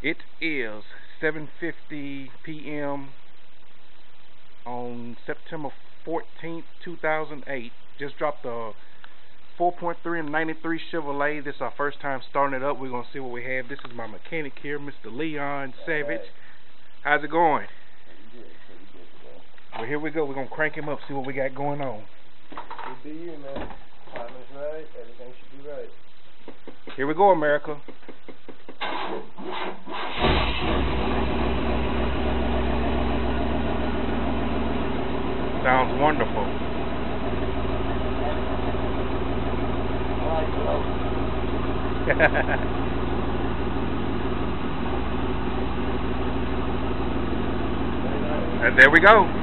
It is 7:50 p.m. on September 14th, 2008. Just dropped a 4.3 and 93 Chevrolet. This is our first time starting it up. We're going to see what we have. This is my mechanic here, Mr. Leon Savage. How's it going? Pretty good. Well, here we go. We're going to crank him up, see what we got going on. Good be you, man. Time is right. Everything should be right. Here we go, America. Sounds wonderful. And there we go.